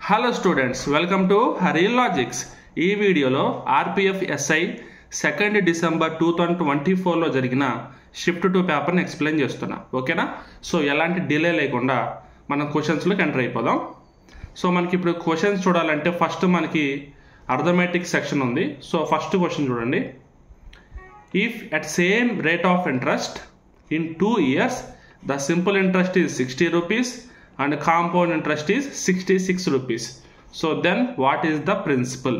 Hello students, welcome to real logics. ఈ వీడియోలో RPF SI 2 December 2024లో జరిగిన షిఫ్ట్ 2 పేపర్ని ఎక్స్ప్లెయిన్ చేస్తున్నా. ఓకేనా? సో ఎలాంటి డిలే లేకుండా మనం క్వశ్చన్స్లోకి ఎంటర్ అయిపోదాం. సో మనకి ఇప్పుడు క్వశ్చన్స్ చూడాలంటే ఫస్ట్ మనకి అర్థమెటిక్ సెక్షన్ ఉంది. సో ఫస్ట్ క్వశ్చన్ చూడండి. If at same rate of interest in 2 years the simple interest is 60 rupees and compound interest is 66 rupees. So then what is the principal?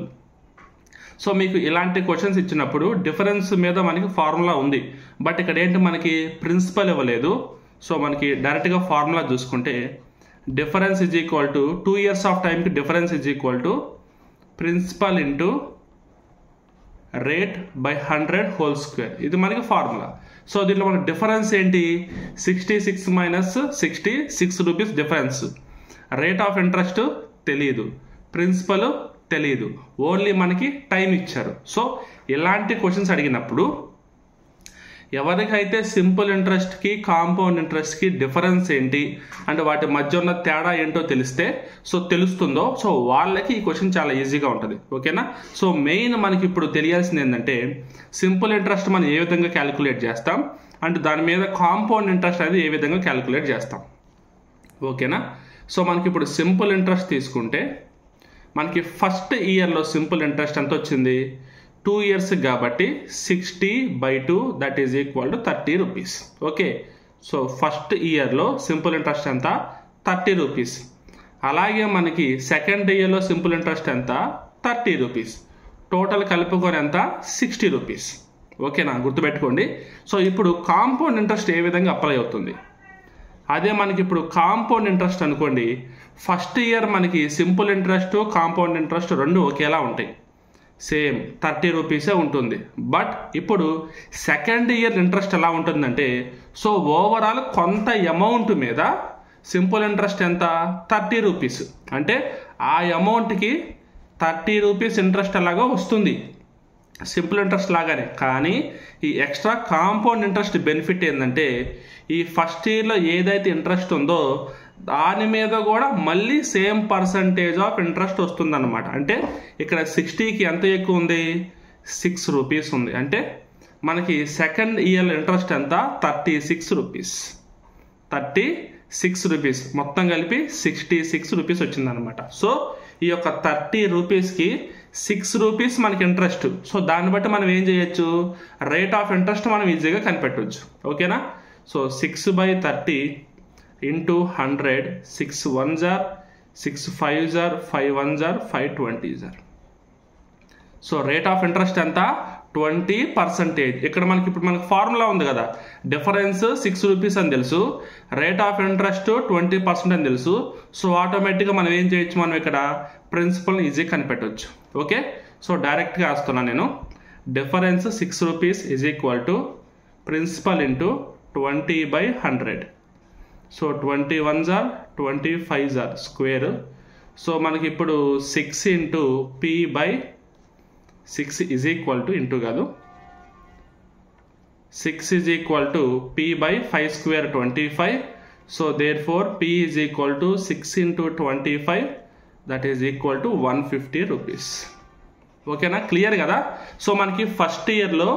So మీకు ఇలాంటి questions ఇచ్చినప్పుడు difference మీద మనకి formula ఉంది, but ఇక్కడ ఏంటి మనకి ప్రిన్సిపల్ ఇవ్వలేదు. సో మనకి డైరెక్ట్గా ఫార్ములా చూసుకుంటే difference is equal to 2 years of టైంకి difference is equal to principal into rate by 100 whole square. ఇది మనకి ఫార్ములా. సో దీంట్లో మనకి డిఫరెన్స్ ఏంటి? 66 minus 66 rupees difference. Rate of interest తెలియదు, ప్రిన్సిపల్ తెలియదు, ఓన్లీ మనకి టైం ఇచ్చారు. సో ఇలాంటి క్వశ్చన్స్ అడిగినప్పుడు ఎవరికైతే సింపుల్ ఇంట్రెస్ట్కి కాంపౌండ్ ఇంట్రెస్ట్కి డిఫరెన్స్ ఏంటి అంటే వాటి మధ్య ఉన్న తేడా ఏంటో తెలుస్తుందో సో వాళ్ళకి ఈ క్వశ్చన్ చాలా ఈజీగా ఉంటుంది. ఓకేనా? సో మెయిన్ మనకి ఇప్పుడు తెలియాల్సింది ఏంటంటే సింపుల్ ఇంట్రెస్ట్ మనం ఏ విధంగా క్యాలిక్యులేట్ చేస్తాం అండ్ దాని మీద కాంపౌండ్ ఇంట్రెస్ట్ అనేది ఏ విధంగా క్యాలిక్యులేట్ చేస్తాం. ఓకేనా? సో మనకి ఇప్పుడు సింపుల్ ఇంట్రెస్ట్ తీసుకుంటే మనకి ఫస్ట్ ఇయర్లో సింపుల్ ఇంట్రెస్ట్ ఎంత వచ్చింది? 2 years కాబట్టి 60/2 that is equal to 30 rupees. Okay, so first ఇయర్లో సింపుల్ ఇంట్రెస్ట్ ఎంత? 30 రూపీస్. అలాగే మనకి సెకండ్ ఇయర్లో సింపుల్ ఇంట్రెస్ట్ ఎంత? 30 రూపీస్. టోటల్ కలుపుకొని ఎంత? 60 రూపీస్. ఓకేనా? గుర్తుపెట్టుకోండి. సో ఇప్పుడు కాంపౌండ్ ఇంట్రెస్ట్ ఏ విధంగా అప్లై అవుతుంది? అదే మనకి ఇప్పుడు కాంపౌండ్ ఇంట్రెస్ట్ అనుకోండి, ఫస్ట్ ఇయర్ మనకి సింపుల్ ఇంట్రెస్ట్ కాంపౌండ్ ఇంట్రెస్ట్ రెండు ఒకేలా ఉంటాయి, సేమ్ 30 రూపీసే ఉంటుంది. బట్ ఇప్పుడు సెకండ్ ఇయర్ ఇంట్రెస్ట్ ఎలా ఉంటుందంటే సో ఓవరాల్ కొంత అమౌంట్ మీద సింపుల్ ఇంట్రెస్ట్ ఎంత? 30 రూపీస్. అంటే ఆ అమౌంట్కి 30 రూపీస్ ఇంట్రెస్ట్ ఎలాగో వస్తుంది సింపుల్ ఇంట్రెస్ట్ లాగానే. కానీ ఈ ఎక్స్ట్రా కాంపౌండ్ ఇంట్రెస్ట్ బెనిఫిట్ ఏంటంటే ఈ ఫస్ట్ ఇయర్లో ఏదైతే ఇంట్రెస్ట్ ఉందో దాని మీద కూడా మళ్ళీ సేమ్ పర్సంటేజ్ ఆఫ్ ఇంట్రెస్ట్ వస్తుందన్నమాట. అంటే ఇక్కడ 60కి ఎంత ఎక్కువ ఉంది? 6 రూపీస్ ఉంది. అంటే మనకి సెకండ్ ఇయర్ ఇంట్రెస్ట్ ఎంత? 36 రూపీస్. 36 రూపీస్ మొత్తం కలిపి 66 రూపీస్ వచ్చిందనమాట. సో ఈ యొక్క 30 రూపీస్కి 6 రూపీస్ మనకి ఇంట్రెస్ట్. సో దాన్ని బట్టి మనం ఏం చేయొచ్చు? రేట్ ఆఫ్ ఇంట్రెస్ట్ మనం ఈజీగా కనిపెట్టవచ్చు. ఓకేనా? So 6/30 into 100, 6 1s are 6 5s are 5 1s are 5 20s are. So rate of interest ఎంత? 20%. ఇక్కడ మనకి ఇప్పుడు మనకి ఫార్ములా ఉంది కదా, డిఫరెన్స్ 6 రూపీస్ అని తెలుసు, రేట్ ఆఫ్ ఇంట్రెస్ట్ 20% అని తెలుసు. సో ఆటోమేటిక్గా మనం ఏం చేయొచ్చు? మనం ఇక్కడ ప్రిన్సిపల్ ఈజీ కనిపెట్టవచ్చు. ఓకే, సో డైరెక్ట్గా వేస్తున్నాను నేను. Difference 6 rupees is equal to principal into 20/100. సో 21s are 25s are square. So మనకి ఇప్పుడు 6 into p/6 is equal to into కాదు 6 is equal to p/5 square 25. So therefore p is equal to 6 into 25 that is equal to 150 rupees. ఓకేనా? Clear కదా? So మనకి first ఇయర్లో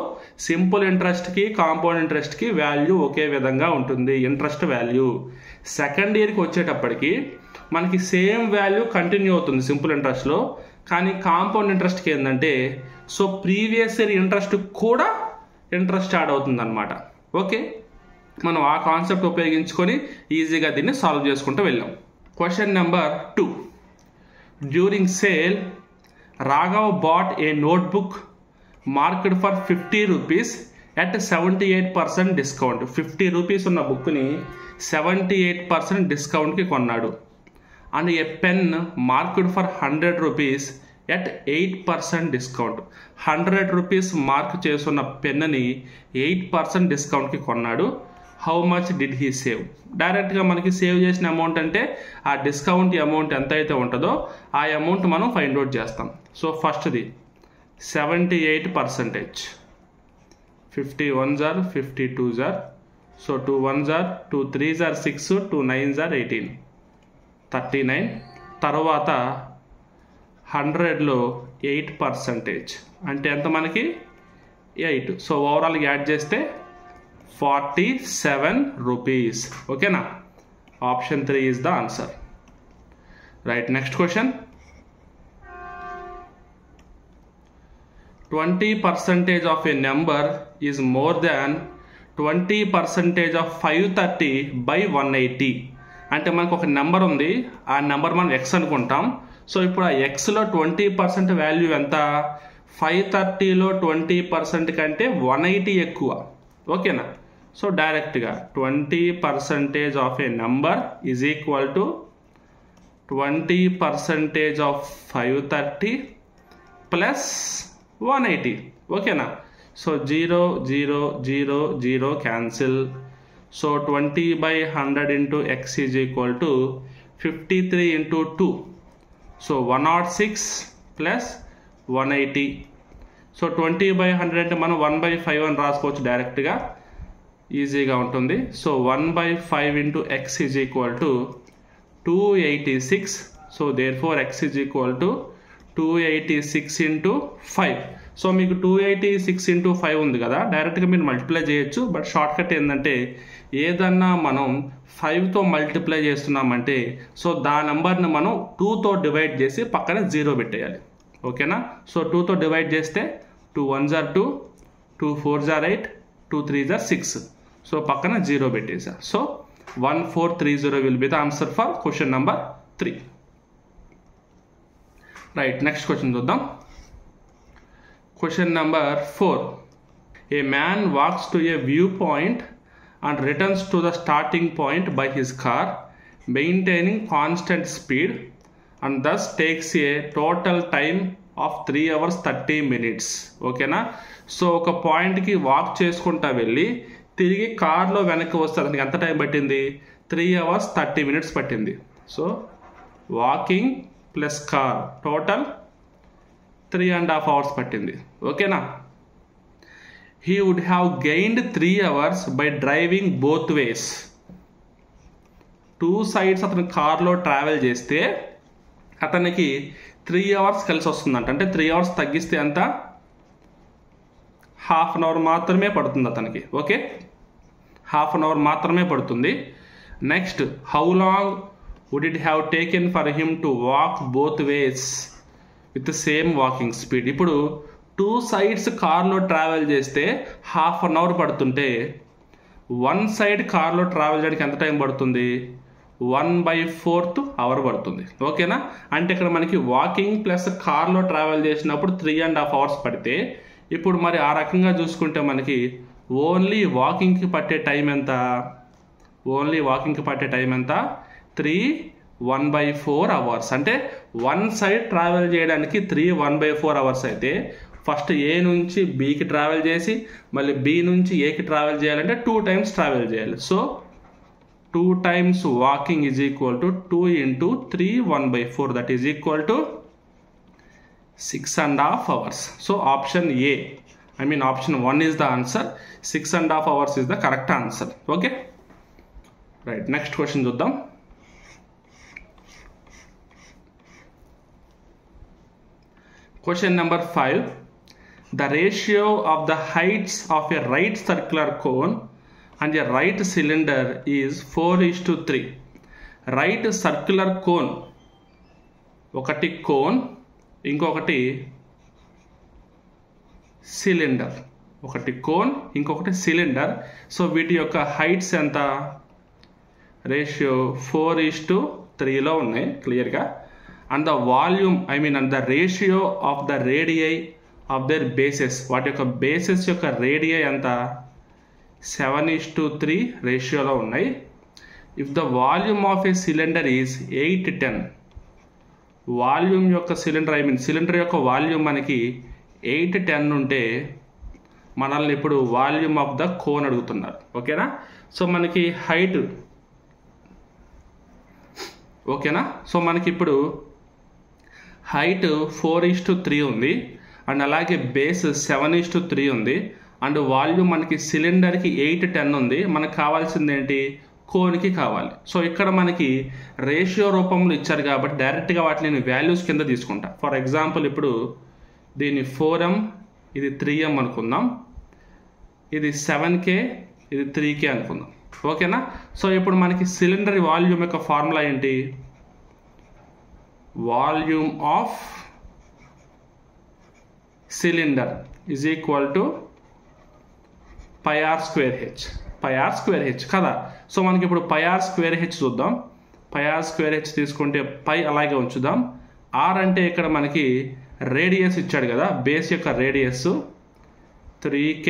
simple ఇంట్రెస్ట్కి compound ఇంట్రెస్ట్కి value ఒకే విధంగా ఉంటుంది, ఇంట్రెస్ట్ వాల్యూ. సెకండ్ ఇయర్కి వచ్చేటప్పటికి మనకి సేమ్ వాల్యూ కంటిన్యూ అవుతుంది సింపుల్ ఇంట్రెస్ట్లో. కానీ కాంపౌండ్ ఇంట్రెస్ట్కి ఏంటంటే సో ప్రీవియస్ ఇయర్ ఇంట్రెస్ట్ కూడా ఇంట్రెస్ట్ యాడ్ అవుతుంది అనమాట. ఓకే, మనం ఆ కాన్సెప్ట్ ఉపయోగించుకొని ఈజీగా దీన్ని సాల్వ్ చేసుకుంటూ వెళ్ళాం. Question number 2. During sale Raghav bought a notebook marked for 50 rupees at 78% discount. 50 rupees ఉన్న బుక్ని 78% డిస్కౌంట్కి కొన్నాడు. And a pen marked for 100 rupees at 8% discount. 100 rupees mark చేసున్న పెన్ని 8% డిస్కౌంట్కి కొన్నాడు. How much did he save? డైరెక్ట్గా మనకి సేవ్ చేసిన అమౌంట్ అంటే ఆ డిస్కౌంట్ అమౌంట్ ఎంత అయితే ఉంటుందో ఆ అమౌంట్ మనం ఫైండ్ అవుట్ చేస్తాం. సో ఫస్ట్ది 78%. 51s are 52s are. So 2 1s are 2 3s are 6, 2 9s are 18, 39. తర్వాత 100లో 8% అంటే ఎంత మనకి 8. సో ఓవరాల్గా యాడ్ చేస్తే 47 రూపీస్. ఓకేనా, option 3 is the answer. Right, next question. 20% of a number is more than 20% of 530 by 180. అంటే మనకు ఒక నెంబర్ ఉంది, ఆ నెంబర్ మనం ఎక్స్ అనుకుంటాం. సో ఇప్పుడు ఆ ఎక్స్లో 20% వాల్యూ ఎంత? 530లో 20% కంటే 180 ఎక్కువ. ఓకేనా, సో డైరెక్ట్గా 20% of A number is equal to 20% of 530 plus 180. ఓకేనా, so 0 0 0 0 cancel. So 20/100 into x is equal to 53 into 2. So 106 plus 180. So 20/100 అంటే మనం 1/5 అని రాసుకోవచ్చు డైరెక్ట్గా, ఈజీగా ఉంటుంది. So 1/5 into x is equal to 286. So therefore x is equal to 286 into 5. So మీకు 286 into 5 ఉంది కదా, డైరెక్ట్గా మీరు మల్టిప్లై చేయొచ్చు. బట్ షార్ట్ కట్ ఏంటంటే ఏదన్నా మనం 5తో మల్టిప్లై చేస్తున్నామంటే సో దా నెంబర్ని మనం 2తో డివైడ్ చేసి పక్కన 0 పెట్టేయాలి. ఓకేనా, సో 2తో డివైడ్ చేస్తే 2 1s are 2, 2 4s are 8, 2 3s are 6. So పక్కన 0 పెట్టేసా. So 1430 will be the answer for question number 3. Right, next question చూద్దాం. Question number 4. A man walks to a view point and returns to the starting point by his car, maintaining constant speed, and thus takes a total time of 3 hours 30 minutes. ఓకేనా, so ఒక పాయింట్కి walk చేసుకుంటా వెళ్ళి తిరిగి కార్లో వెనక్కి వస్తే అతనికి ఎంత టైం పట్టింది? 3 hours 30 minutes పట్టింది. So walking plus car total 3.5 hours పట్టింది. ఓకేనా, he would have gained 3 hours by driving both ways. 2 sides అతను కార్లో ట్రావెల్ చేస్తే అతనికి 3 hours కలిసి వస్తుందంట. అంటే 3 hours తగ్గిస్తే అంత ½ an hour మాత్రమే పడుతుంది అతనికి. ఓకే, ½ an hour మాత్రమే పడుతుంది. Next, how long would it have taken for him to walk both ways with same walking speed? ఇప్పుడు 2 sides కార్లో ట్రావెల్ చేస్తే ½ an hour పడుతుంటే 1 side కార్లో ట్రావెల్ చేయడానికి ఎంత టైం పడుతుంది? 1/4 hour పడుతుంది. ఓకేనా, అంటే ఇక్కడ మనకి వాకింగ్ ప్లస్ కార్లో ట్రావెల్ చేసినప్పుడు 3.5 hours పడితే, ఇప్పుడు మరి ఆ రకంగా చూసుకుంటే మనకి ఓన్లీ వాకింగ్కి పట్టే టైం ఎంత? 3 1/4 hours. అంటే 1 side ట్రావెల్ చేయడానికి 3 1/4 hours అయితే ఫస్ట్ ఏ నుంచి బికి ట్రావెల్ చేసి మళ్ళీ బి నుంచి ఏకి ట్రావెల్ చేయాలంటే 2 times ట్రావెల్ చేయాలి. So 2 times walking is equal to 2 into 3 1/4, that is equal to 6.5 hours. So option A, option 1 is the answer. 6.5 hours is the correct answer. Okay, right, next question చూద్దాం. Question number 5. The ratio of the heights of a right circular cone and a right cylinder is 4:3. Right circular cone ఒకటి cone, ఇంకొకటి cylinder. ఒకటి cone, ఇంకొకటి cylinder. So వీటి యొక్క heights ఎంత? Ratio 4:3లో ఉన్నాయి క్లియర్గా. And the volume and the ratio of the radii of their bases, వాటి యొక్క బేసెస్ యొక్క రేడియై ఎంత? 7:3 రేషియోలో ఉన్నాయి. If the volume of a cylinder is 810, volume యొక్క సిలిండర్ యొక్క వాల్యూమ్ మనకి 810 ఉంటే మనల్ని ఇప్పుడు వాల్యూమ్ ఆఫ్ ద కోన్ అడుగుతున్నారు. ఓకేనా, సో మనకి హైట్, ఓకేనా, సో మనకి ఇప్పుడు హైట్ 4:3 ఉంది, అండ్ అలాగే బేస్ 7:3 ఉంది, అండ్ వాల్యూమ్ మనకి సిలిండర్కి 810 ఉంది. మనకు కావాల్సింది ఏంటి? కోన్కి కావాలి. సో ఇక్కడ మనకి రేషియో రూపంలో ఇచ్చారు కాబట్టి డైరెక్ట్గా వాటిని నేను వాల్యూస్ కింద తీసుకుంటా. ఫర్ ఎగ్జాంపుల్ ఇప్పుడు దీన్ని 4m, ఇది 3m అనుకుందాం, ఇది 7k, ఇది 3k అనుకుందాం. ఓకేనా? సో ఇప్పుడు మనకి సిలిండర్ వాల్యూమ్ యొక్క ఫార్ములా ఏంటి? Volume of cylinder is equal to pi r square h కదా. సో మనకి ఇప్పుడు పై ఆర్ స్క్వేర్ హెచ్ చూద్దాం. పై ఆర్ స్క్వేర్ హెచ్ తీసుకుంటే పై అలాగే ఉంచుదాం. ఆర్ అంటే ఇక్కడ మనకి రేడియస్ ఇచ్చాడు కదా, బేస్ యొక్క radius 3k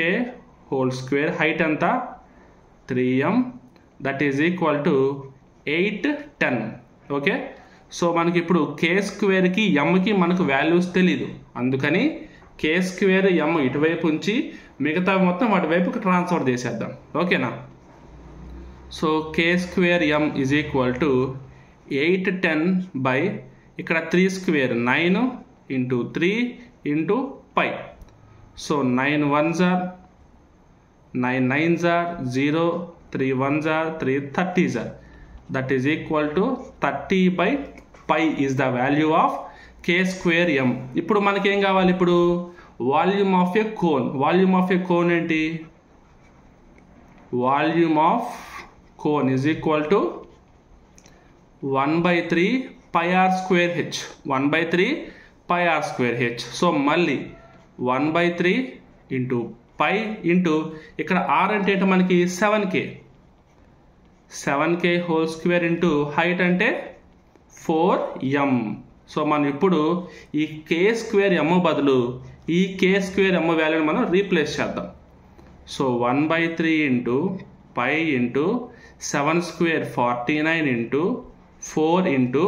whole square, height అంతా 3m, that is equal to 8, 10. Okay, so మనకి ఇప్పుడు కే స్క్వేర్కి ఎంకి మనకు వాల్యూస్ తెలీదు, అందుకని కే స్క్వేర్ ఎం ఇటువైపు ఉంచి మిగతా మొత్తం అటువైపుకి ట్రాన్స్ఫర్ చేసేద్దాం. ఓకేనా? So k square m is equal to 8, 10 by ఇక్కడ 3 square 9 into 3 into pi. So 9 1s are 9 9s are 0, 3 1s are 3, 30s are, that is equal to 30 by pi is the value of k square m. ఇప్పుడు మనకి ఏం కావాలి? ఇప్పుడు volume of a cone. Volume of a cone ఏంటి? Volume of cone is equal to 1/3 pi r square h, 1/3 pi r square h. So మళ్ళీ 1/3 into pi into ఇక్కడ r అంటే ఏంటి మనకి 7k whole square into height అంటే 4m. So మనం ఇప్పుడు ఈ కే స్క్వేర్ ఎమ్ బదులు ఈ కే స్క్వేర్ ఎమ్ వాల్యూని మనం రీప్లేస్ చేద్దాం. So 1/3 into pi into 7 square 49 into 4 into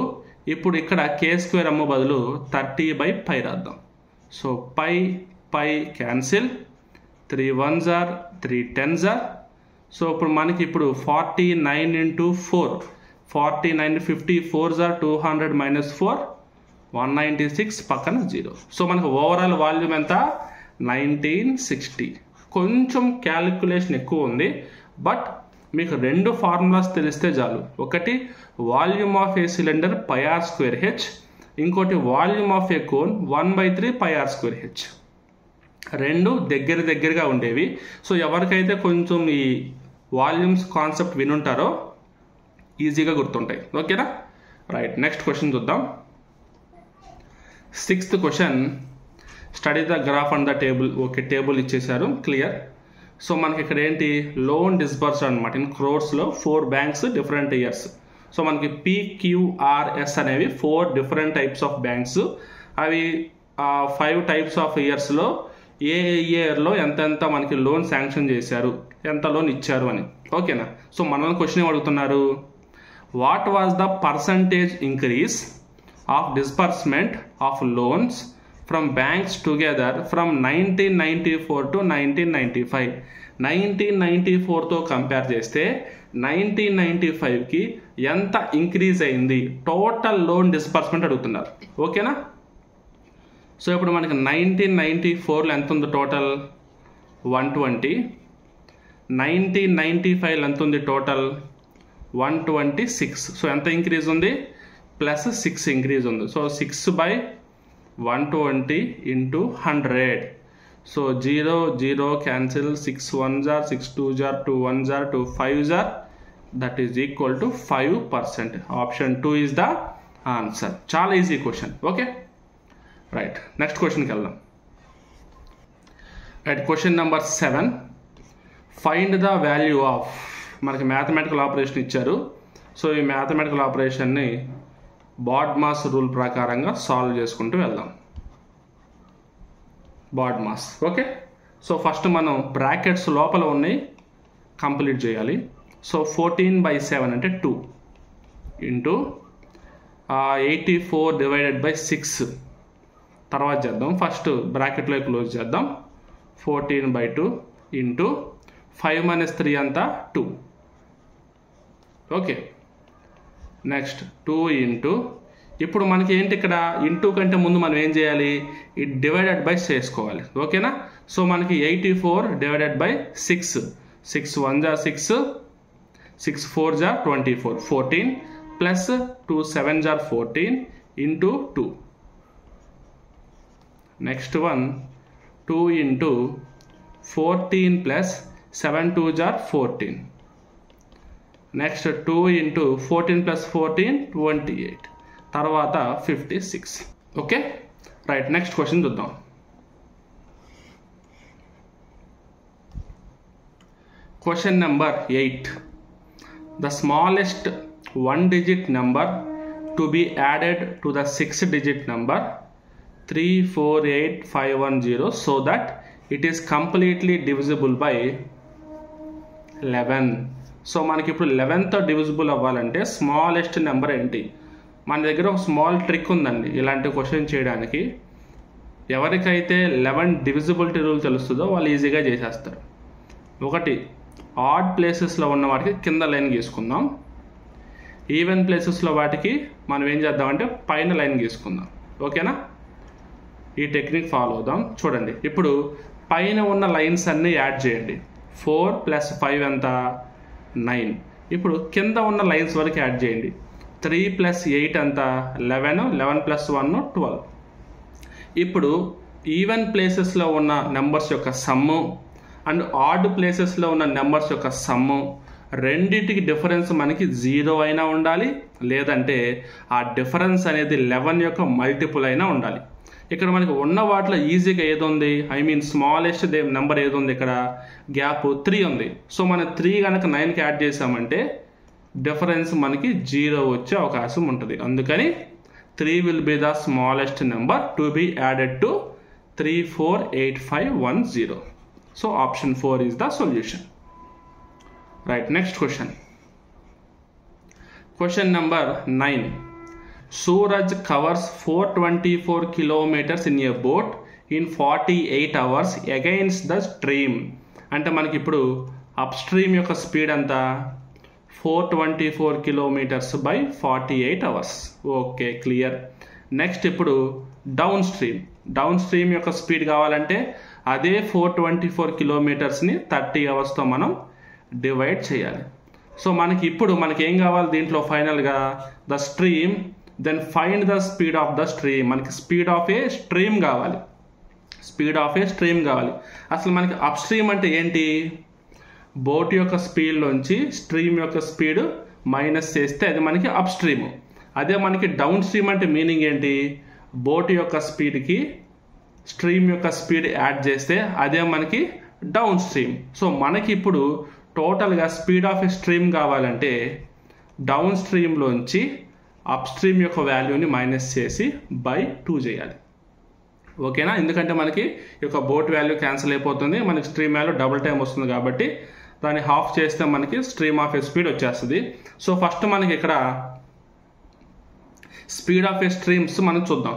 ఇప్పుడు ఇక్కడ కే స్క్వేర్ ఎమ్ బదులు 30/π రాద్దాం. So pi cancel, 3 1s are 3 10s are. So ఇప్పుడు మనకి ఇప్పుడు 49 ఇంటూ 4, 49 54s are 200 minus 4, 196 పక్కన 0. సో మనకు ఓవరాల్ వాల్యూమ్ ఎంత? 1960. కొంచెం క్యాలిక్యులేషన్ ఎక్కువ ఉంది, బట్ మీకు రెండు ఫార్ములాస్ తెలిస్తే చాలు. ఒకటి volume of a cylinder pi r square h, ఇంకోటి volume of a cone 1/3 pi r square h. రెండు దగ్గరగా ఉండేవి. సో ఎవరికైతే కొంచెం ఈ వాల్యూమ్స్ కాన్సెప్ట్ వినుంటారో ఈజీగా గుర్తుంటాయి. ఓకేనా? రైట్, నెక్స్ట్ క్వశ్చన్ చూద్దాం. 6th question, study the graph and the table. Okay, table ఇచ్చేసారు, క్లియర్. సో మనకి ఇక్కడ ఏంటి? లోన్ డిస్బర్స్ అనమాట ఇన్ క్రోర్స్లో 4 బ్యాంక్స్ డిఫరెంట్ ఇయర్స్. సో మనకి PQRS అనేవి 4 డిఫరెంట్ టైప్స్ ఆఫ్ బ్యాంక్స్. అవి 5 టైప్స్ ఆఫ్ ఇయర్స్లో ఏ ఇయర్లో ఎంత మనకి లోన్ శాంక్షన్ చేశారు, ఎంత లోన్ ఇచ్చారు అని. ఓకేనా? సో మనల్ని క్వశ్చన్ ఏం అడుగుతున్నారు? What was the percentage increase of disbursement of loans from banks together from 1994 to 1995. 1994తో కంపేర్ చేస్తే 1995కి ఎంత ఇంక్రీజ్ అయింది టోటల్ లోన్ డిస్బర్స్మెంట్ అడుగుతున్నారు. ఓకేనా? సో ఇప్పుడు మనకి 1994లో ఎంత ఉంది టోటల్? 120. 1995లో ఎంత ఉంది టోటల్? 126. సో ఎంత ఇంక్రీజ్ ఉంది? +6 ఇంక్రీజ్ ఉంది. So 6/120 into 100. So 0 0 cancel, 6 1s are 6 2s are 2 1s are 2 5s are, that is equal to 5%. Option 2 is the answer. చాలా easy question. Okay, right, next క్వశ్చన్కి వెళ్దాం. Right, question number 7, find the value of. మనకి mathematical operation ఇచ్చారు. So ఈ mathematical ఆపరేషన్ని BODMAS rule ప్రకారంగా solve చేసుకుంటూ వెళ్దాం. BODMAS. Okay, so first మనం బ్రాకెట్స్ లోపల ఉన్నాయి కంప్లీట్ చేయాలి. సో 14/7 అంటే 2 ఇంటూ 84 డివైడెడ్ బై 6 తర్వాత చేద్దాం. ఫస్ట్ బ్రాకెట్లో క్లోజ్ చేద్దాం. 14/2 ఇంటూ 5 - 3 అంతా 2. ఓకే, నెక్స్ట్ 2 ఇంటూ, ఇప్పుడు మనకి ఏంటి ఇక్కడ ఇంటూ కంటే ముందు మనం ఏం చేయాలి? ఈ డివైడెడ్ బై చేసుకోవాలి. ఓకేనా? సో మనకి 84 divided by 6, 6 1s are 6, 6 4s are 24, 14 plus 2 7s are 14 into 2. Next one 2 into 14 plus 7 2s are 14. Next 2 into 14 plus 14 28. తర్వాత 56. ఓకే రైట్ నెక్స్ట్ క్వశ్చన్ చూద్దాం. Question number 8. The smallest one digit number to be added to the 6-digit number 348510 so that it is completely divisible by 11. So మనకి ఇప్పుడు 11తో divisible అవ్వాలంటే smallest number ఏంటి? మన దగ్గర ఒక small trick ఉందండి ఇలాంటి క్వశ్చన్ చేయడానికి. ఎవరికైతే 11 డివిజిబిలిటీ రూల్ తెలుస్తుందో వాళ్ళు ఈజీగా చేసేస్తారు. ఒకటి ఆడ్ ప్లేసెస్లో ఉన్న వాటికి కింద లైన్ గీసుకుందాం. ఈవెన్ ప్లేసెస్లో వాటికి మనం ఏం చేద్దామంటే పైన లైన్ గీసుకుందాం. ఓకేనా? ఈ టెక్నిక్ ఫాలో అవుదాం. చూడండి ఇప్పుడు పైన ఉన్న లైన్స్ అన్నీ యాడ్ చేయండి. 4 + 5 ఎంత? 9. ఇప్పుడు కింద ఉన్న లైన్స్ వరకు యాడ్ చేయండి. 3 + 8 ఎంత? 11, 11 + 1 12. ఇప్పుడు ఈవెన్ ప్లేసెస్లో ఉన్న నెంబర్స్ యొక్క సమ్ము అండ్ ఆడ్ ప్లేసెస్లో ఉన్న నెంబర్స్ యొక్క సమ్ము రెండిటికి డిఫరెన్స్ మనకి 0 అయినా ఉండాలి, లేదంటే ఆ డిఫరెన్స్ అనేది 11 యొక్క మల్టిపుల్ అయినా ఉండాలి. ఇక్కడ మనకి ఉన్న వాటిలో ఈజీగా ఏది ఉంది? ఐ మీన్ స్మాలెస్ట్ నెంబర్ ఏది ఉంది? ఇక్కడ గ్యాప్ 3 ఉంది. సో మనం 3 కనుక 9కి యాడ్ చేసామంటే డిఫరెన్స్ మనకి 0 వచ్చే అవకాశం ఉంటుంది. అందుకని 3 will be the smallest number to be added to 348510. So option 4 is the solution. Right, next question. Question number 9. Suraj covers 424 kilometers in a boat in 48 hours against the stream. అంటే మనకి ఇప్పుడు up stream యొక్క speed ఎంత? 424 kilometers by 48 hours. Okay clear. Next ఇప్పుడు down stream యొక్క speed కావాలంటే అదే 424 kilometersని 30 hours-తో మనం డివైడ్ చేయాలి. సో మనకి ఏం కావాలి దీంట్లో ఫైనల్గా? The stream, then find the speed of the stream. మనకి స్పీడ్ ఆఫ్ ఏ స్ట్రీమ్ కావాలి. అసలు మనకి అప్ స్ట్రీమ్ అంటే ఏంటి? బోట్ యొక్క స్పీడ్లోంచి స్ట్రీమ్ యొక్క స్పీడ్ మైనస్ చేస్తే అది మనకి అప్ స్ట్రీమ్. అదే మనకి డౌన్ స్ట్రీమ్ అంటే మీనింగ్ ఏంటి? బోట్ యొక్క స్పీడ్కి స్ట్రీమ్ యొక్క స్పీడ్ యాడ్ చేస్తే అదే మనకి డౌన్ స్ట్రీమ్. సో మనకి ఇప్పుడు టోటల్గా స్పీడ్ ఆఫ్ ఏ స్ట్రీమ్ కావాలంటే డౌన్ స్ట్రీమ్లోంచి అప్ స్ట్రీమ్ యొక్క వాల్యూని మైనస్ చేసి బై 2 చేయాలి. ఓకేనా? ఎందుకంటే మనకి ఈ యొక్క బోట్ వాల్యూ క్యాన్సిల్ అయిపోతుంది, మనకి స్ట్రీమ్ వాల్యూ డబుల్ టైం వస్తుంది కాబట్టి దాన్ని హాఫ్ చేస్తే మనకి స్ట్రీమ్ ఆఫ్ ఏ స్పీడ్ వచ్చేస్తుంది. సో ఫస్ట్ మనకి ఇక్కడ స్పీడ్ ఆఫ్ ఏ స్ట్రీమ్స్ మనం చూద్దాం.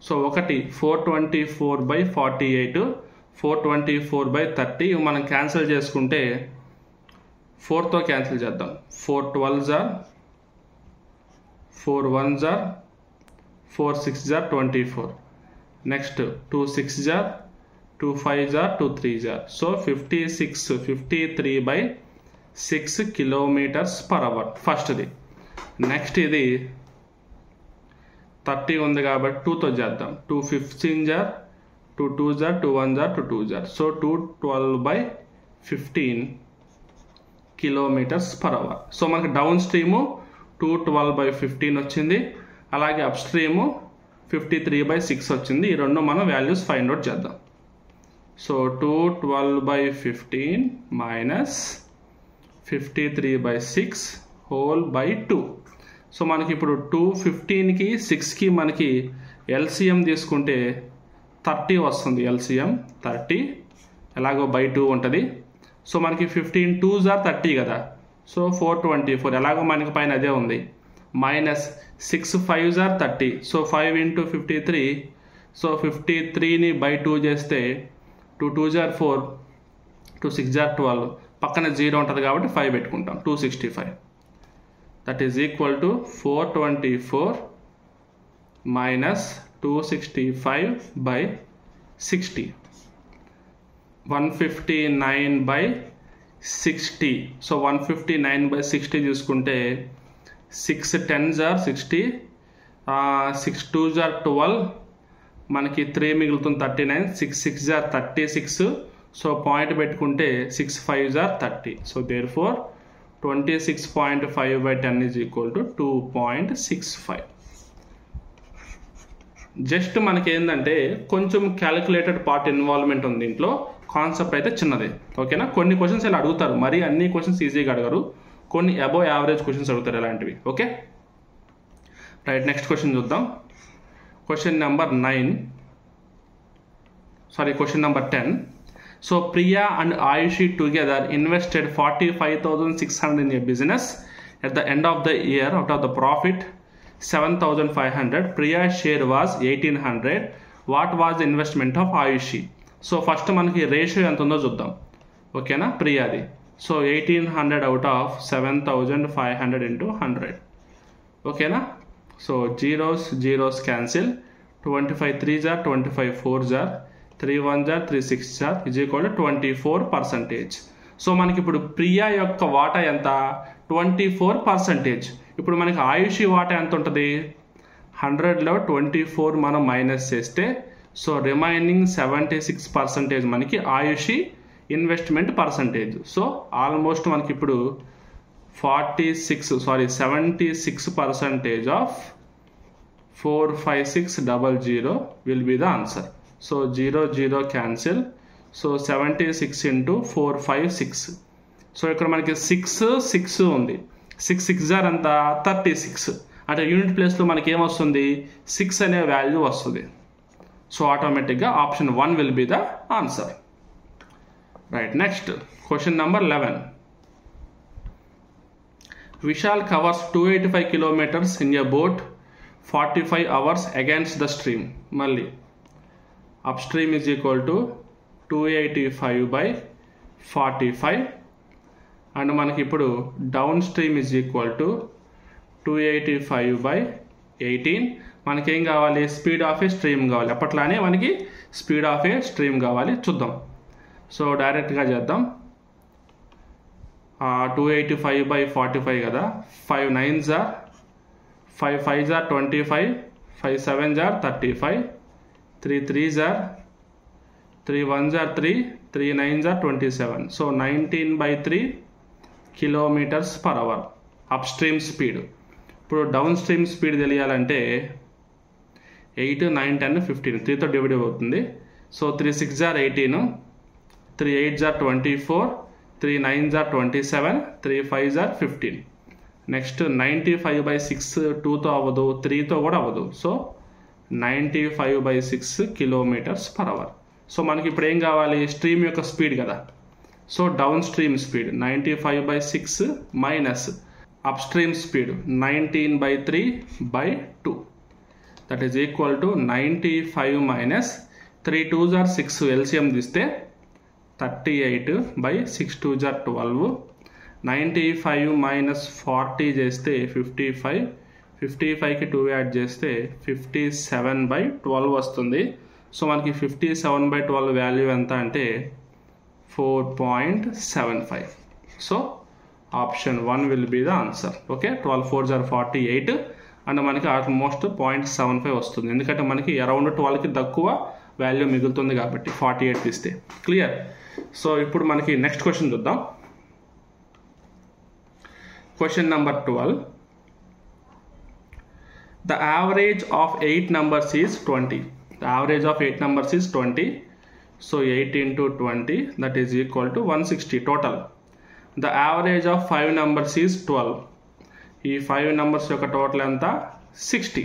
సో ఒకటి 424/48, 424/30 మనం క్యాన్సిల్ చేసుకుంటే 4తో క్యాన్సిల్ చేద్దాం. 4 12s are 4 1s are 4 6s are 24. Next 2 6s are 2 5s are 2 3s are. So 53/6 km/h ఫస్ట్ది. నెక్స్ట్ ఇది 30 ఉంది కాబట్టి 2తో చేద్దాం. 2 15s are 2 2s are 2 1s are 2 2s are. So 212/15 km/h. So మనకి డౌన్ స్ట్రీము 212/15 వచ్చింది, అలాగే అప్ స్ట్రీము 53/6 వచ్చింది. ఈ రెండు మనం వాల్యూస్ ఫైండ్ అవుట్ చేద్దాం. So 212/15 minus 53/6 whole by 2. So మనకి ఇప్పుడు 215కి 6కి మనకి ఎల్సిఎం తీసుకుంటే 30 వస్తుంది. ఎల్సిఎం 30 ఎలాగో బై 2 ఉంటుంది. సో మనకి 15 2s are 30 కదా. సో 424 ఎలాగో మనకి పైన అదే ఉంది. Minus 6 5s are 30. So 5 into 53. So 53ని బై 2 చేస్తే 2 2s are 4, 2 6s are 12. పక్కన 0 ఉంటుంది కాబట్టి 5 పెట్టుకుంటాం. 265. That is equal to 424 minus 265/60. 159/60 60. So 159/60 చూసుకుంటే 6 10s are 60, 6 2s are 12, మనకి 3 మిగులుతుంది 39, 6 6s are 36. సో పాయింట్ పెట్టుకుంటే 6 5s are 30. So therefore 26.5/10 is equal to 2.65. Just మనకి ఏంటంటే కొంచెం క్యాలిక్యులేటెడ్ పార్ట్ ఇన్వాల్వ్మెంట్ ఉంది దీంట్లో, కాన్సెప్ట్ అయితే చిన్నదే. ఓకేనా, కొన్ని క్వశ్చన్స్ ఇలా అడుగుతారు, మరి అన్ని క్వశ్చన్స్ ఈజీగా అడగరు, కొన్ని అబోవ్ యావరేజ్ క్వశ్చన్స్ అడుగుతారు ఇలాంటివి. ఓకే రైట్, నెక్స్ట్ క్వశ్చన్ చూద్దాం. Question number 10. So Priya and Ayushi together invested 45,600 in a business. At the end of the year, out of the profit 7,500, Priya's share was 1,800. What was the investment of Ayushi? So first మనకి ratio ఎంత ఉందో చూద్దాం. ఓకేనా, ప్రియాది. So 1,800 out of 7,500 into 100. ఓకేనా, so zeros cancel, 25 3s are 25 4s are 3 1s are 3 6s are is equal to 24%. So మనకి ఇప్పుడు ప్రియా యొక్క వాటా ఎంత, 24%. ఇప్పుడు మనకి ఆయుషి వాటా ఎంత ఉంటుంది, 100లో 24 మనం మైనస్ చేస్తే సో రిమైనింగ్ 76% మనకి Ayushi investment percentage. So almost మనకి ఇప్పుడు 76% of 45600 will be the answer. So 0 cancel, so 76 into 456. So ఇక్కడ మనకి 6 ఉంది, 6 6s are అంతా 36, అంటే యూనిట్ ప్లేస్లో మనకి ఏమొస్తుంది, 6 అనే వాల్యూ వస్తుంది. సో ఆటోమేటిక్గా option 1 will be the answer. Right, next question number 11. Vishal covers 285 kilometers in a boat 45 hours against the stream. మళ్ళీ up stream is equal to 285/45, and మనకి ఇప్పుడు down stream is equal to 285/18. మనకేం కావాలి, speed of a stream కావాలి. అప్పట్లానే మనకి speed of a stream కావాలి. చూద్దాం, so డైరెక్ట్గా చేద్దాం. 285/45 కదా, 5 9s are 5 5s are 25, 5 7s are 35, 3 3s are 3 1s are 3, 3 9s are 27. So 19/3 km/h up stream speed. ఇప్పుడు డౌన్ స్ట్రీమ్ స్పీడ్ తెలియాలంటే 8 9 10 15 3తో డివైడ్ అవుతుంది. So 3 6s are 18, 3 8s are 24, 3 9s are 27, 3 5s are 15. Next 95/6 2తో అవ్వదు, 3తో కూడా అవ్వదు. So 95/6 km/h. So మనకి ఇప్పుడు ఏం కావాలి, స్ట్రీమ్ యొక్క స్పీడ్ కదా. So down stream speed 95/6 minus up stream speed 19/3/2, that is equal to 95 minus 3 2s are 6, LCM తీస్తే 38/6 2s are 12, 95 మైనస్ 40 చేస్తే 55, 55కి 2 యాడ్ చేస్తే 57/12 వస్తుంది. సో మనకి 57/12 వాల్యూ ఎంత అంటే 4.75. So option 1 will be the answer. Okay, 12 4s are 48, and మనకి almost 0.75 వస్తుంది, ఎందుకంటే మనకి అరౌండ్ 12కి తక్కువ వాల్యూ మిగులుతుంది కాబట్టి 48 తీస్తే. క్లియర్. సో ఇప్పుడు మనకి నెక్స్ట్ క్వశ్చన్ చూద్దాం. Question number 12. The average of 8 numbers is 20. The average of 8 numbers is 20. So 8 into 20, that is equal to 160 total. The average of 5 numbers is 12. ఈ 5 numbers యొక్క total ఎంత 60.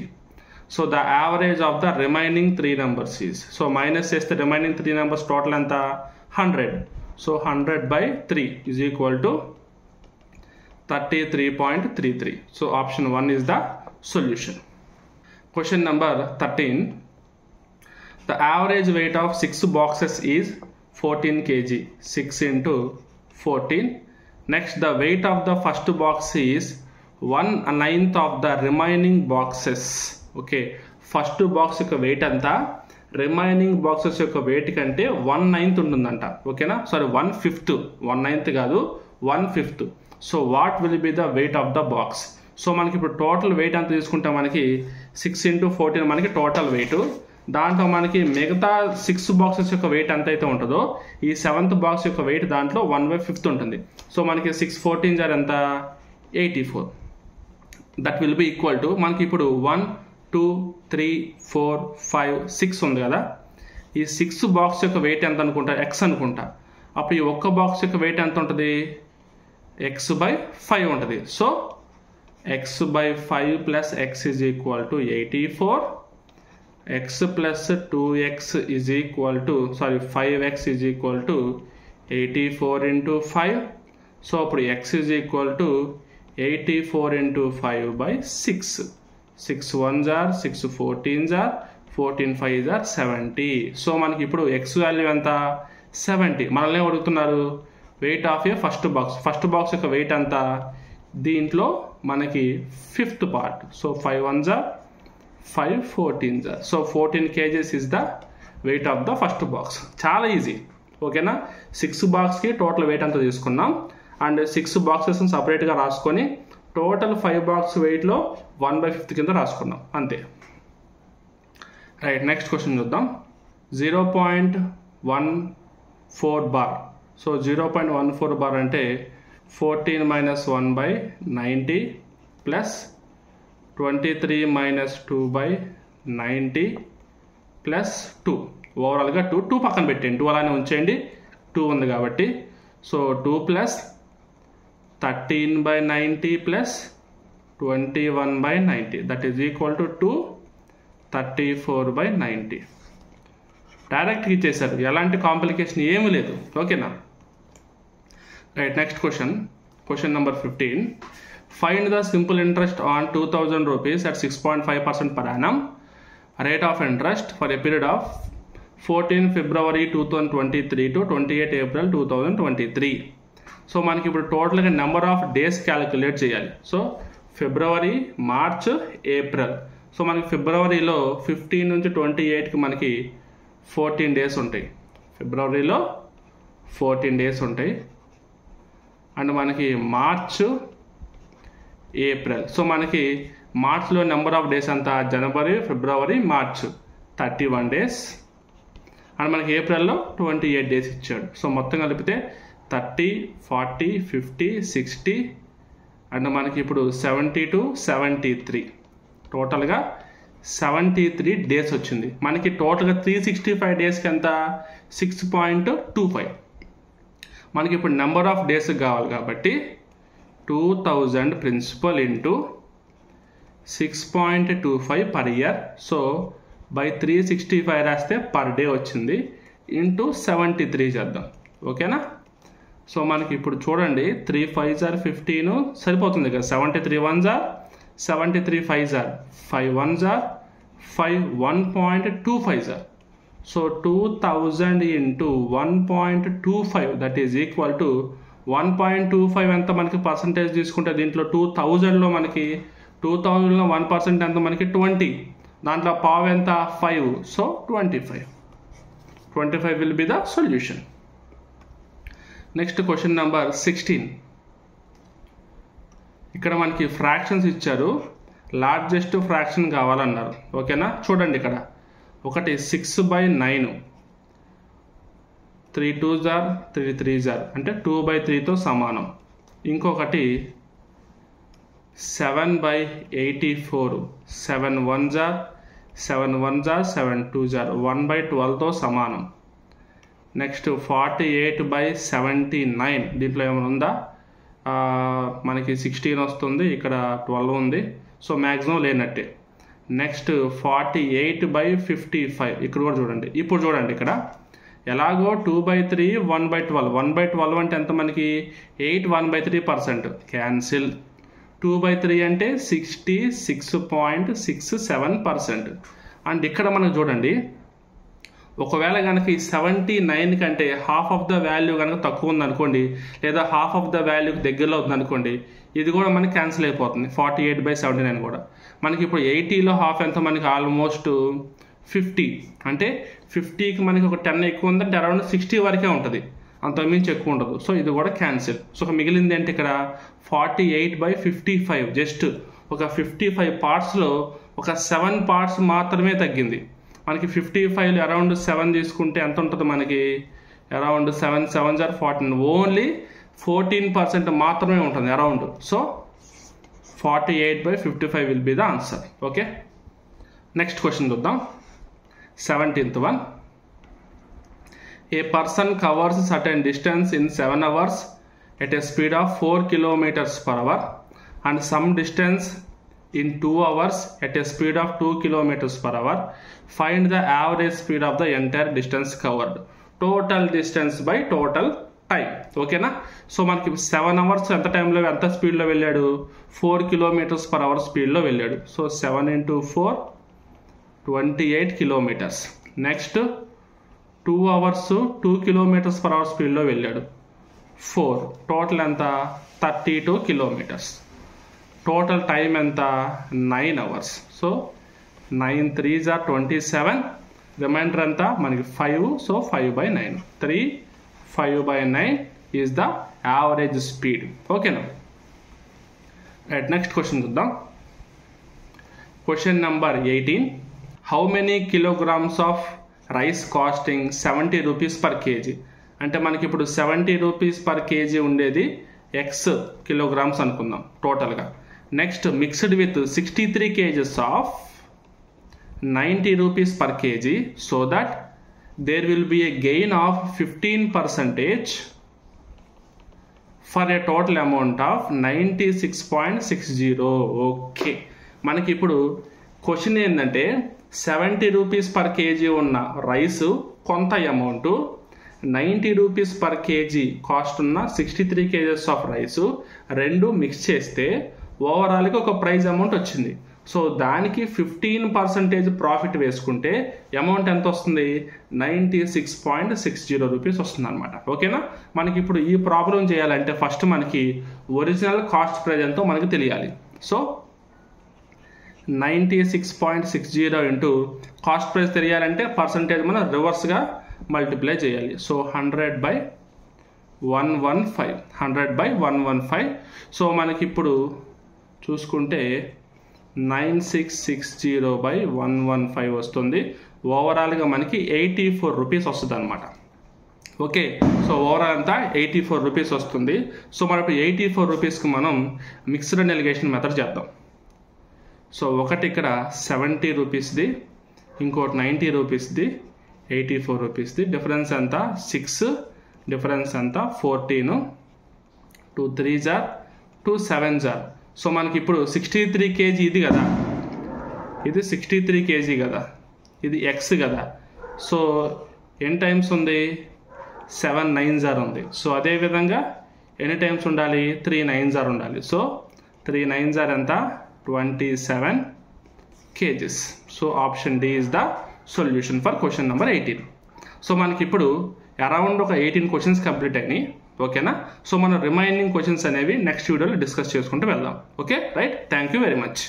So the average of the remaining 3 numbers is, so minus చేస్తే remaining 3 numbers total ఎంత 100. So 100/3 is equal to 33.33. So option 1 is the solution. Question number 13. The average weight of 6 boxes is 14 kg. 6 into 14. Next, the weight of the first box is 1/9 of the remaining boxes. Okay, first box యొక్క weight అంతా remaining boxes యొక్క wait కంటే 1/9 ఉంటుందంట. ఓకేనా, sorry 1/5, 1/9 కాదు 1/5. So what will be the weight of the box? So మనకి ఇప్పుడు total weight అంత తీసుకుంటే మనకి 6 × 14 మనకి టోటల్ వెయిట్. దాంట్లో మనకి మిగతా 6 బాక్సెస్ యొక్క వెయిట్ ఎంత అయితే ఉంటుందో ఈ 7th బాక్స్ యొక్క వెయిట్ దాంట్లో 1/5 ఉంటుంది. సో మనకి 6 14 జార్ ఎంత 84. That will be equal to మనకి ఇప్పుడు 1 2 3 4 5 6 ఉంది కదా, ఈ 6 బాక్స్ యొక్క వెయిట్ ఎంత అనుకుంటా, ఎక్స్ అనుకుంటా. అప్పుడు ఈ ఒక్క బాక్స్ యొక్క వెయిట్ ఎంత ఉంటుంది, x/5 ఉంటుంది. So x/5 plus x is equal to 84. x plus 2x is equal to 5x is equal to 84 × 5. So అప్పుడు x is equal to 84 × 5/6. 6 1s are 6 14s are 14 5s are 70. So మనకి ఇప్పుడు x value ఎంత 70. మనల్ని అడుగుతున్నారు weight of A first box యొక్క wait ఎంత, దీంట్లో మనకి 5th part. So 5 1s are 5 14s are. So 14 kgs is the weight of the first box. చాలా ఈజీ. ఓకేనా, 6 బాక్స్కి టోటల్ వెయిట్ అంతా తీసుకున్నాం అండ్ 6 బాక్సెస్ సపరేట్గా రాసుకొని టోటల్ 5 బాక్స్ వెయిట్లో 1/5 కింద రాసుకున్నాం అంతే. రైట్, నెక్స్ట్ క్వశ్చన్ చూద్దాం. 0.14 బార్. సో 0.14 బార్ అంటే 14 - 1/90 ప్లస్ 23 - 2/90 ప్లస్ 2. ఓవరాల్గా 2 పక్కన పెట్టండి, 2 అలానే ఉంచేయండి, 2 ఉంది కాబట్టి. So 2 plus 13/90 plus 21/90 that is equal to 234/90. డైరెక్ట్గా ఇచ్చేసారు, ఎలాంటి కాంప్లికేషన్ ఏమీ లేదు. ఓకేనా, right. Next question number 15. Find the simple interest on 2000 rupees at 6.5% per annum rate of interest for a period of 14 February 2023 to 28 April 2023. So మనకి ఇప్పుడు టోటల్గా number of days calculate చేయాలి. So February, March, April. So మనకి ఫిబ్రవరిలో 15 నుంచి 28కి మనకి 14 days ఉంటాయి. ఫిబ్రవరిలో 14 డేస్ ఉంటాయి. అండ్ మనకి మార్చ్, ఏప్రిల్. సో మనకి మార్చ్లో నెంబర్ ఆఫ్ డేస్ అంతా జనవరి, ఫిబ్రవరి, మార్చ్ 31 డేస్. అండ్ మనకి ఏప్రిల్లో 28 డేస్ ఇచ్చాడు. సో మొత్తం కలిపితే 30 40 50 60 అండ్ మనకి ఇప్పుడు 70 to 73 టోటల్గా 73 డేస్ వచ్చింది. మనకి టోటల్గా 365 డేస్కి ఎంత 6.25. మనకి ఇప్పుడు నెంబర్ ఆఫ్ డేస్ కావాలి కాబట్టి 2000 principal into 6.25 per year. So by 365 రాస్తే పర్ డే వచ్చింది, ఇంటూ 73 చేద్దాం. ఓకేనా, సో మనకి ఇప్పుడు చూడండి 3 5s are 15 సరిపోతుంది కదా. 73 1s are 73 5s are 5 1s are 5 1.25s are. So 2000 into 1.25 that is equal to 1.25 ఎంత మనకి పర్సంటేజ్ తీసుకుంటే దీంట్లో 2000లో మనకి 2000లో 1% ఎంత మనకి 20, దాంట్లో పావు ఎంత 5. So 25 will be the solution. Next question number 16. ఇక్కడ మనకి ఫ్రాక్షన్స్ ఇచ్చారు, లార్జెస్ట్ ఫ్రాక్షన్ కావాలన్నారు. ఓకేనా, చూడండి ఇక్కడ ఒకటి 6/9, 3 2s are 3 3s are అంటే 2/3తో సమానం. ఇంకొకటి 7/84, 7 1s are 7 1s are 7 2s are 1/12తో సమానం. నెక్స్ట్ 48/79, దీంట్లో ఏమైనా ఉందా, మనకి 16 వస్తుంది, ఇక్కడ 12 ఉంది, సో మ్యాక్సిమం లేనట్టే. నెక్స్ట్ 48/55, ఇక్కడ కూడా చూడండి. ఇప్పుడు చూడండి ఇక్కడ ఎలాగో 2/3 1/12, 1/12 అంటే ఎంత మనకి 8 1/3% క్యాన్సిల్. 2/3 అంటే 66.67%. అండ్ ఇక్కడ మనకు చూడండి ఒకవేళ కనుక ఈ 79 కంటే హాఫ్ ఆఫ్ ద వాల్యూ కనుక తక్కువ ఉందనుకోండి, లేదా హాఫ్ ఆఫ్ ద వాల్యూకి దగ్గరలో ఉందనుకోండి, ఇది కూడా మనకి క్యాన్సిల్ అయిపోతుంది. 48/79 కూడా మనకి ఇప్పుడు 80లో హాఫ్ ఎంత మనకి ఆల్మోస్ట్ 50 అంటే 50కి మనకి ఒక 10 ఎక్కువ ఉందంటే అరౌండ్ 60 వరకే ఉంటుంది, అంతకుమించి ఎక్కువ ఉండదు. సో ఇది కూడా క్యాన్సిల్. సో మిగిలింది ఏంటి ఇక్కడ 48/55, జస్ట్ ఒక 55 పార్ట్స్లో ఒక 7 పార్ట్స్ మాత్రమే తగ్గింది. మనకి 55 అరౌండ్ 7 తీసుకుంటే ఎంత ఉంటుంది మనకి, అరౌండ్ 7 7 14, ఓన్లీ 14% మాత్రమే ఉంటుంది around. So 48/55 will be the answer. Okay, next question చూద్దాం. 17th one. A person covers certain distance in 7 hours at a speed of 4 kilometers per hour and some distance in 2 hours at a speed of 2 kilometers per hour. Find the average speed of the entire distance covered. Total distance by total time. ఓకేనా? So మనకి 7 hours ఎంత టైంలో ఎంత స్పీడ్లో వెళ్ళాడు, 4 kilometers per hour స్పీడ్లో వెళ్ళాడు. So 7 into 4 28 kilometers. Next 2 hours 2 kilometers per hour స్పీడ్లో వెళ్ళాడు, 4, టోటల్ ఎంత 32 kilometers. టోటల్ టైం ఎంత 9 hours. So 9 3s are 27, reminder ఎంత మనకి 5, so 5/9, 3 5/9 is the average speed. ఓకేనా? రైట్, నెక్స్ట్ క్వశ్చన్ చూద్దాం. Question number 18. How many kilograms of rice costing 70 rupees per kg? అంటే మనకి ఇప్పుడు 70 rupees per kg ఉండేది x కిలోగ్రామ్స్ అనుకుందాం టోటల్గా. Next mixed with 63 kgs of 90 rupees per kg, so that there will be a gain of 15% for a total amount of 96.60. Okay, మనకి ఇప్పుడు question ఏంటంటే 70 rupees per kg ఉన్న rice కొంత amount, 90 rupees per kg cost ఉన్న 63 kgs of rice రెండు mix చేస్తే ఓవరాల్గా ఒక ప్రైజ్ అమౌంట్ వచ్చింది. సో దానికి 15% ప్రాఫిట్ వేసుకుంటే అమౌంట్ ఎంత వస్తుంది, 96.60 rupees వస్తుంది అనమాట. ఓకేనా? మనకి ఇప్పుడు ఈ ప్రాబ్లం చేయాలంటే ఫస్ట్ మనకి ఒరిజినల్ కాస్ట్ ప్రైజ్ ఎంతో మనకి తెలియాలి. సో 96.60 ఇంటూ కాస్ట్ ప్రైస్ తెలియాలంటే పర్సంటేజ్ మనం రివర్స్గా మల్టిప్లై చేయాలి. సో 100/115, 100/115. సో మనకి ఇప్పుడు చూసుకుంటే 9660/115 వస్తుంది. ఓవరాల్గా మనకి 84 rupees వస్తుంది అనమాట. ఓకే, సో ఓవరాల్ అంతా 84 rupees వస్తుంది. సో మనం ఇప్పుడు 84 rupeesకి మనం మిక్స్డ్ అండ్ ఎలిగేషన్ మెథడ్ చేద్దాం. సో ఒకటి ఇక్కడ 70 rupeesది, ఇంకోటి 90 rupeesది, 84 rupeesది. డిఫరెన్స్ ఎంత 6, డిఫరెన్స్ ఎంత 14, 2 3s are 2 7s are. So మనకి ఇప్పుడు 63 kg ఇది కదా, ఇది 63 kg కదా, ఇది ఎక్స్ కదా. సో ఎన్ని టైమ్స్ ఉంది, 7 9s are ఉంది. సో అదేవిధంగా ఎన్ని టైమ్స్ ఉండాలి, 3 9s are ఉండాలి. సో 3 9s are ఎంత 27 kgs. So option D is the solution for question number 18. So మనకి ఇప్పుడు అరౌండ్ ఒక 18 క్వశ్చన్స్ కంప్లీట్ అయినాయి. ఓకేనా? సో మనం రిమైనింగ్ క్వశ్చన్స్ అనేవి నెక్స్ట్ వీడియోలో డిస్కస్ చేసుకుంటూ వెళ్దాం. Okay, right, thank you very much.